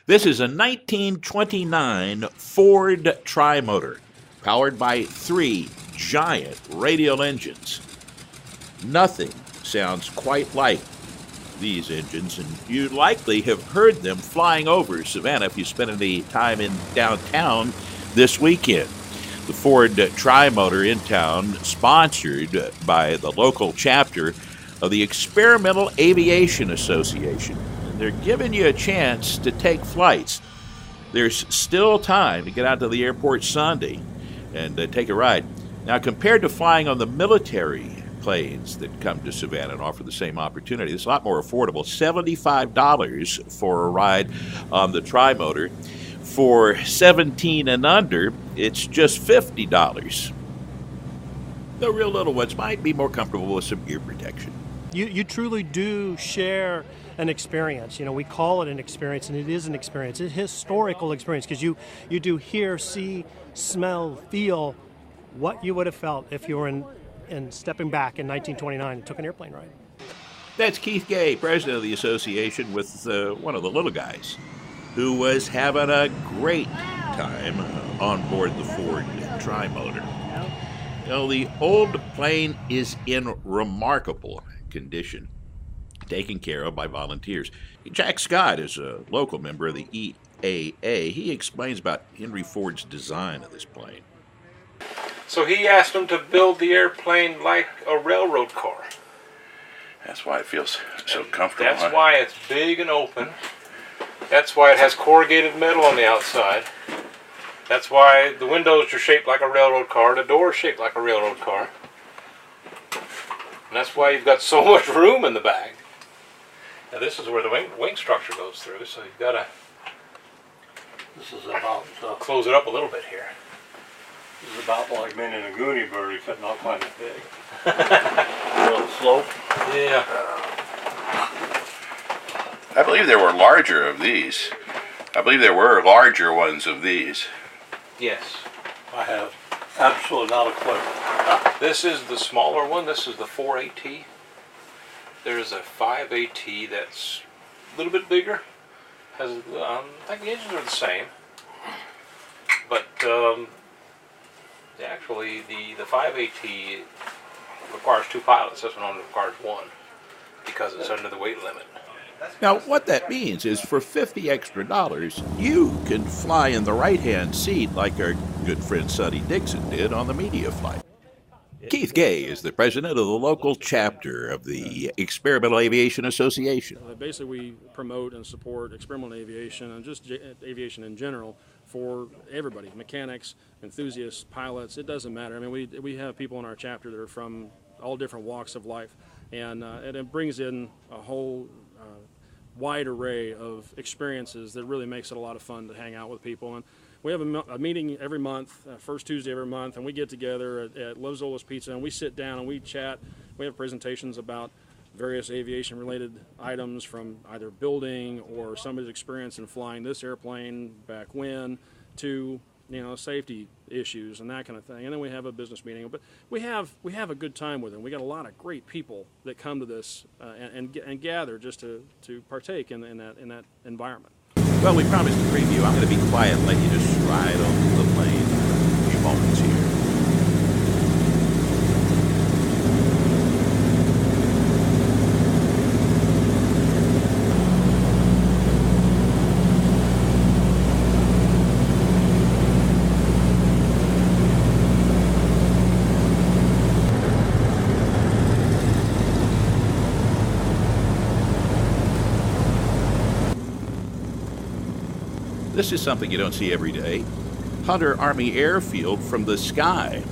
This is a 1929 Ford TriMotor, powered by 3 giant radial engines. Nothing sounds quite like these engines, and you likely have heard them flying over Savannah if you spent any time in downtown this weekend. The Ford TriMotor in town, sponsored by the local chapter of the Experimental Aviation Association. And they're giving you a chance to take flights. There's still time to get out to the airport Sunday and take a ride. Now, compared to flying on the military planes that come to Savannah and offer the same opportunity, it's a lot more affordable. $75 for a ride on the TriMotor. For 17 and under, it's just $50. The real little ones might be more comfortable with some ear protection. You truly do share an experience. You know, we call it an experience, and it is an experience. It's a historical experience because you do hear, see, smell, feel what you would have felt if you were in stepping back in 1929 and took an airplane ride. That's Keith Gay, president of the association, with one of the little guys who was having a great time on board the Ford TriMotor. You know, the old plane is in remarkable condition, taken care of by volunteers. Jack Scott is a local member of the EAA. He explains about Henry Ford's design of this plane. So he asked them to build the airplane like a railroad car. That's why it feels so comfortable. That's why it's big and open. That's why it has corrugated metal on the outside. That's why the windows are shaped like a railroad car, the door is shaped like a railroad car. And that's why you've got so much room in the back. Now this is where the wing structure goes through, so you've got to close it up a little bit here. This is about like being in a Goonie bird, except not quite as big. A little slope. Yeah. I believe there were larger of these. I believe there were larger ones of these. Yes. I have absolutely not a clue. This is the smaller one. This is the 4AT. There's a 5AT that's a little bit bigger. I think the engines are the same. But actually, the 5AT requires 2 pilots. This one only requires 1 because it's under the weight limit. Now, what that means is for $50 extra, you can fly in the right-hand seat like our good friend Sonny Dixon did on the media flight. Keith Gay is the president of the local chapter of the Experimental Aviation Association. Basically, we promote and support experimental aviation and just aviation in general for everybody, mechanics, enthusiasts, pilots, it doesn't matter. I mean, we have people in our chapter that are from all different walks of life, and it brings in a whole wide array of experiences that really makes it a lot of fun to hang out with people. And we have a meeting every month, first Tuesday every month, and we get together at Lozola's Pizza and we sit down and we chat. We have presentations about various aviation-related items from either building or somebody's experience in flying this airplane back when to, you know, safety issues and that kind of thing. And then we have a business meeting. But we have a good time with them. We got a lot of great people that come to this and gather just to partake in that environment. Well, we promised a preview. I'm going to be quiet and let you just ride on the plane for a few moments here. This is something you don't see every day. Hunter Army Airfield from the sky.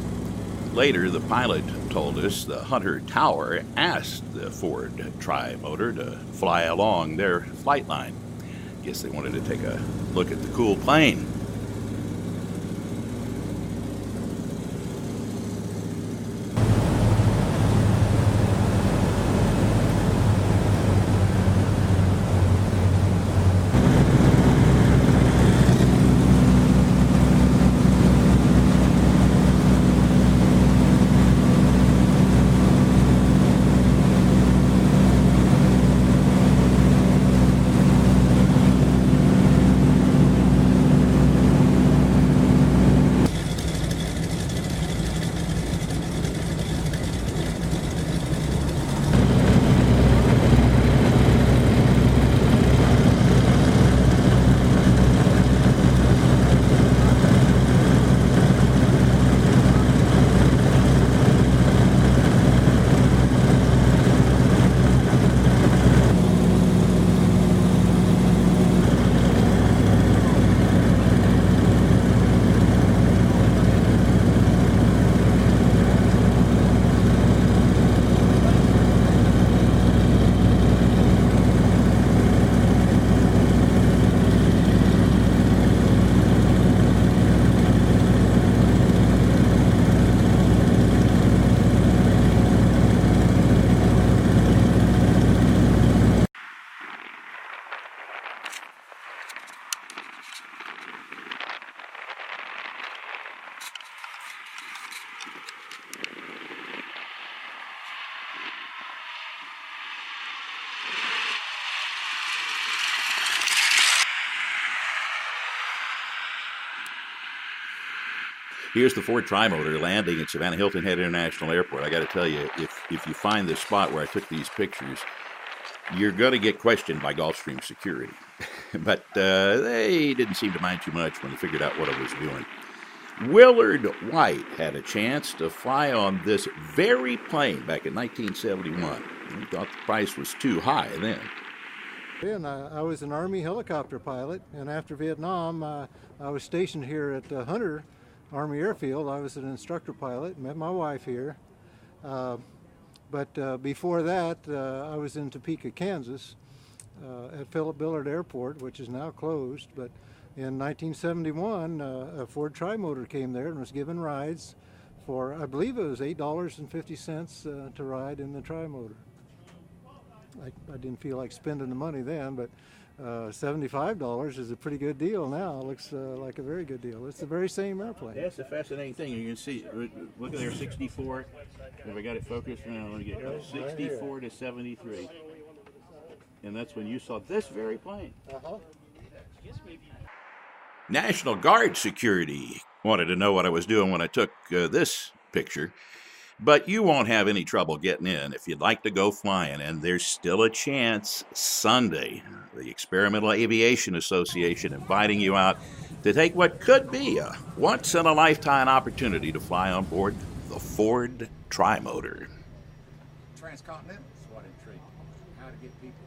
Later, the pilot told us the Hunter Tower asked the Ford TriMotor to fly along their flight line. Guess they wanted to take a look at the cool plane. Here's the Ford TriMotor landing at Savannah Hilton Head International Airport. I got to tell you, if you find the spot where I took these pictures, you're going to get questioned by Gulfstream security. But they didn't seem to mind too much when they figured out what I was doing. Willard White had a chance to fly on this very plane back in 1971. He thought the price was too high then. And I was an Army helicopter pilot, and after Vietnam, I was stationed here at Hunter Army Airfield. I was an instructor pilot, met my wife here. But before that, I was in Topeka, Kansas, at Philip Billard Airport, which is now closed. But in 1971, a Ford TriMotor came there and was given rides for, I believe it was $8.50 to ride in the TriMotor. I didn't feel like spending the money then, but $75 is a pretty good deal now. It looks like a very good deal. It's the very same airplane. That's the fascinating thing. You can see, look at there, 64. Have I got it focused? No, let me get 64 to 73. And that's when you saw this very plane. National Guard security wanted to know what I was doing when I took this picture. But you won't have any trouble getting in if you'd like to go flying, and there's still a chance Sunday. The Experimental Aviation Association inviting you out to take what could be a once-in-a-lifetime opportunity to fly on board the Ford TriMotor. Transcontinental is what intrigued me. How to get people